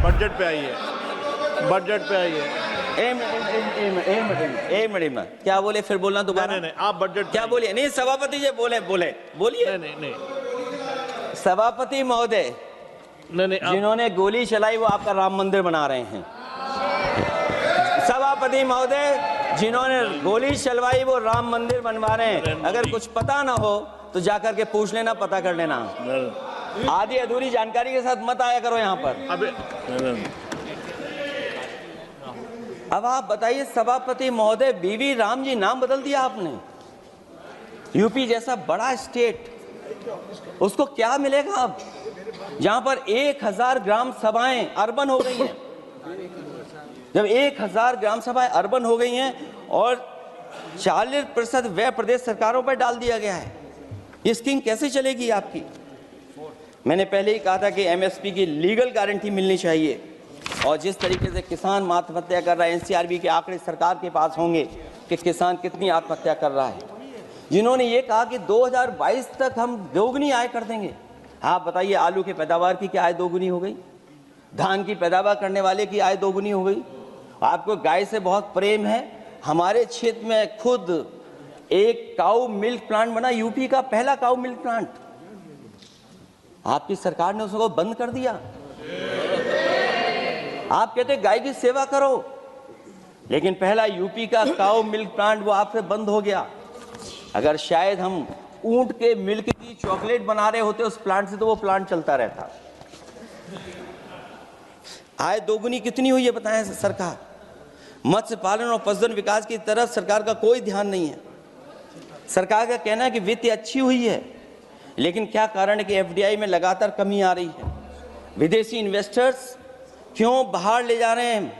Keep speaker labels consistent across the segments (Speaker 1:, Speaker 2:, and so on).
Speaker 1: Budget पे आई है, budget पे आई है।
Speaker 2: एक मिनट क्या बोले, फिर बोलना दोबारा।
Speaker 1: नहीं, आप बजट
Speaker 2: क्या बोलिए? नहीं, सभापति जी बोलिए।
Speaker 1: नहीं,
Speaker 2: सभापति महोदय,
Speaker 1: नहीं,
Speaker 2: जिन्होंने गोली चलाई वो आपका राम मंदिर बना रहे हैं। सभापति महोदय, जिन्होंने गोली चलवाई वो राम मंदिर बनवा रहे हैं। अगर कुछ पता ना हो तो जाकर के पूछ लेना, पता कर लेना। आधी अधूरी जानकारी के साथ मत आया करो यहाँ पर। अब आप बताइए सभापति महोदय, बीवी राम जी नाम बदल दिया आपने। यूपी जैसा बड़ा स्टेट, उसको क्या मिलेगा अब, जहां पर 1000 ग्राम सभाएं अर्बन हो गई हैं। जब 1000 ग्राम सभाएं अर्बन हो गई हैं और 40% व्यय प्रदेश सरकारों पर डाल दिया गया है, ये स्कीम कैसे चलेगी आपकी? मैंने पहले ही कहा था कि एमएसपी की लीगल गारंटी मिलनी चाहिए। और जिस तरीके से किसान आत्महत्या कर रहा है, एनसीआरबी के आंकड़े सरकार के पास होंगे कि किसान कितनी आत्महत्या कर रहा है। जिन्होंने ये कहा कि 2022 तक हम दोगुनी आय कर देंगे। आप बताइए, आलू की पैदावार की क्या आय दोगुनी हो गई? धान की पैदावार करने वाले की आय दोगुनी हो गई। आपको गाय से बहुत प्रेम है। हमारे क्षेत्र में खुद एक काऊ मिल्क प्लांट बना, यूपी का पहला काऊ मिल्क प्लांट। आपकी सरकार ने उसको बंद कर दिया। आप कहते गाय की सेवा करो, लेकिन पहला यूपी का काऊ मिल्क प्लांट वो आपसे बंद हो गया। अगर शायद हम ऊंट के मिल्क की चॉकलेट बना रहे होते उस प्लांट से तो वो प्लांट चलता रहता। आय दोगुनी कितनी हुई है बताएं सरकार? मत्स्य पालन और पशुधन विकास की तरफ सरकार का कोई ध्यान नहीं है। सरकार का कहना है कि वित्त अच्छी हुई है, लेकिन क्या कारण है कि एफडीआई में लगातार कमी आ रही है? विदेशी इन्वेस्टर्स क्यों बाहर ले जा रहे हैं?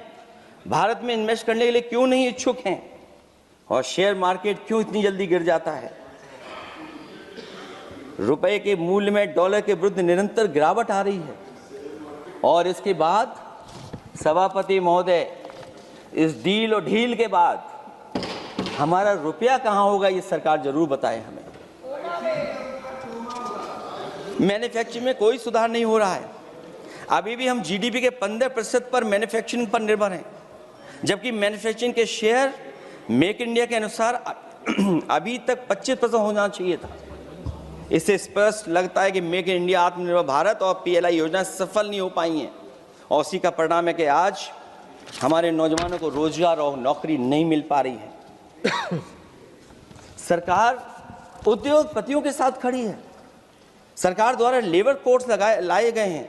Speaker 2: भारत में इन्वेस्ट करने के लिए क्यों नहीं इच्छुक हैं? और शेयर मार्केट क्यों इतनी जल्दी गिर जाता है? रुपए के मूल्य में डॉलर के विरुद्ध निरंतर गिरावट आ रही है। और इसके बाद सभापति महोदय, इस डील और ढील के बाद हमारा रुपया कहां होगा, ये सरकार जरूर बताए हमें। मैन्युफैक्चरिंग में कोई सुधार नहीं हो रहा है। अभी भी हम जीडीपी के 15% पर मैन्युफैक्चरिंग पर निर्भर हैं, जबकि मैन्युफैक्चरिंग के शेयर मेक इंडिया के अनुसार अभी तक 25% होना चाहिए था। इससे स्पष्ट लगता है कि मेक इन इंडिया, आत्मनिर्भर भारत और पीएलआई योजना सफल नहीं हो पाई हैं। और उसी का परिणाम है कि आज हमारे नौजवानों को रोजगार और नौकरी नहीं मिल पा रही है। सरकार उद्योगपतियों के साथ खड़ी है। सरकार द्वारा लेबर कोड्स लाए गए हैं,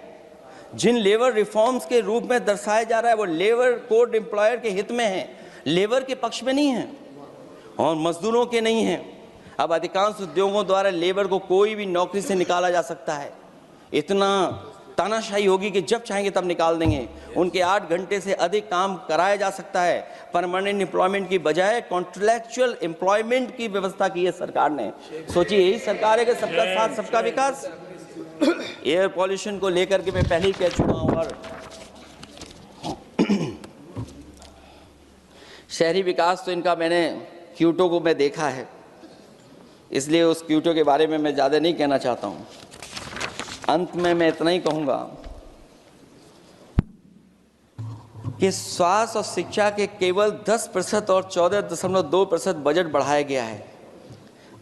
Speaker 2: जिन लेबर रिफॉर्म्स के रूप में दर्शाया जा रहा है वो लेबर कोड एम्प्लॉयर के हित में है, लेबर के पक्ष में नहीं है और मजदूरों के नहीं है। अब अधिकांश उद्योगों द्वारा लेबर को कोई भी नौकरी से निकाला जा सकता है। इतना तानाशाही होगी कि जब चाहेंगे तब निकाल देंगे। उनके 8 घंटे से अधिक काम कराया जा सकता है। परमानेंट एम्प्लॉयमेंट की बजाय कॉन्ट्रैक्चुअल एम्प्लॉयमेंट की व्यवस्था की है सरकार ने। सोचिए, यही सरकार है कि सबका साथ सबका विकास। एयर पॉल्यूशन को लेकर के मैं पहले ही कह चुका हूं। और शहरी विकास तो इनका मैंने क्यूटो को मैं देखा है, इसलिए उस क्यूटो के बारे में मैं ज़्यादा नहीं कहना चाहता हूं। अंत में मैं इतना ही कहूंगा कि स्वास्थ्य और शिक्षा के केवल 10% और 14.2% बजट बढ़ाया गया है,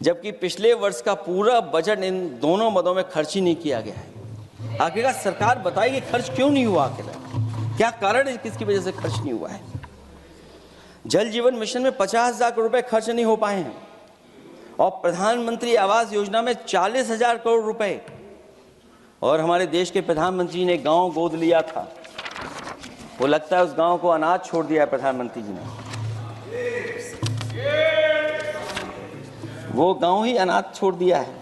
Speaker 2: जबकि पिछले वर्ष का पूरा बजट इन दोनों मदों में खर्च ही नहीं किया गया है। आखिरकार सरकार बताएगी खर्च क्यों नहीं हुआ, आखिर क्या कारण है, किसकी वजह से खर्च नहीं हुआ है? जल जीवन मिशन में 50,000 करोड़ रुपए खर्च नहीं हो पाए हैं और प्रधानमंत्री आवास योजना में 40,000 करोड़ रुपए। और हमारे देश के प्रधानमंत्री ने गांव गोद लिया था, वो लगता है उस गांव को अनाथ छोड़ दिया है प्रधानमंत्री जी ने। वो गांव ही अनाथ छोड़ दिया है।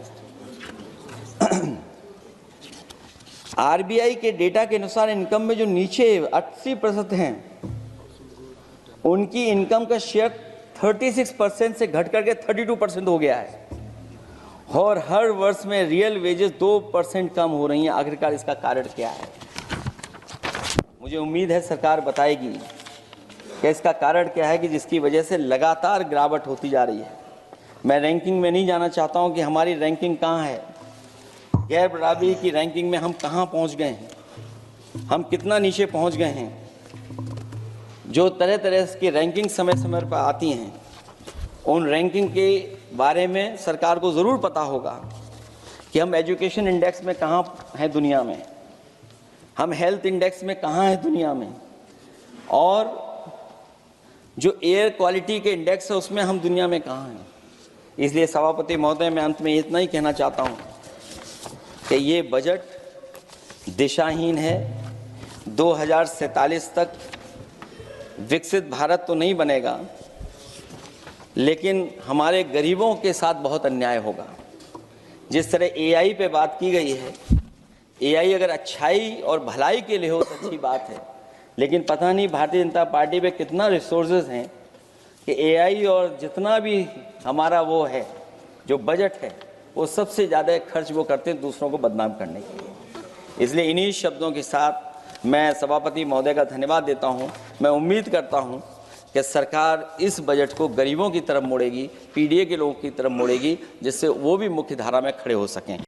Speaker 2: आरबीआई के डेटा के अनुसार इनकम में जो नीचे 80% हैं, उनकी इनकम का शेयर 36% से घट करके 32% हो गया है और हर वर्ष में रियल वेजेस 2% कम हो रही हैं। आखिरकार इसका कारण क्या है? मुझे उम्मीद है सरकार बताएगी कि इसका कारण क्या है कि जिसकी वजह से लगातार गिरावट होती जा रही है। मैं रैंकिंग में नहीं जाना चाहता हूं कि हमारी रैंकिंग कहां है, गैर बराबरी की रैंकिंग में हम कहां पहुंच गए हैं। हम कितना नीचे पहुंच गए हैं। जो तरह तरह की रैंकिंग समय समय पर आती हैं, उन रैंकिंग के बारे में सरकार को ज़रूर पता होगा कि हम एजुकेशन इंडेक्स में कहाँ हैं दुनिया में, हम हेल्थ इंडेक्स में कहाँ हैं दुनिया में, और जो एयर क्वालिटी के इंडेक्स है उसमें हम दुनिया में कहाँ हैं। इसलिए सभापति महोदय, मैं अंत में इतना ही कहना चाहता हूँ कि ये बजट दिशाहीन है। 2047 तक विकसित भारत तो नहीं बनेगा, लेकिन हमारे गरीबों के साथ बहुत अन्याय होगा। जिस तरह एआई पे बात की गई है, एआई अगर अच्छाई और भलाई के लिए हो तो अच्छी बात है, लेकिन पता नहीं भारतीय जनता पार्टी पे कितना रिसोर्सेज हैं कि एआई और जितना भी हमारा वो है जो बजट है, वो सबसे ज़्यादा खर्च वो करते हैं दूसरों को बदनाम करने के लिए। इसलिए इन्हीं शब्दों के साथ मैं सभापति महोदय का धन्यवाद देता हूं। मैं उम्मीद करता हूं कि सरकार इस बजट को गरीबों की तरफ मोड़ेगी, पीडीए के लोगों की तरफ मोड़ेगी, जिससे वो भी मुख्य धारा में खड़े हो सकें।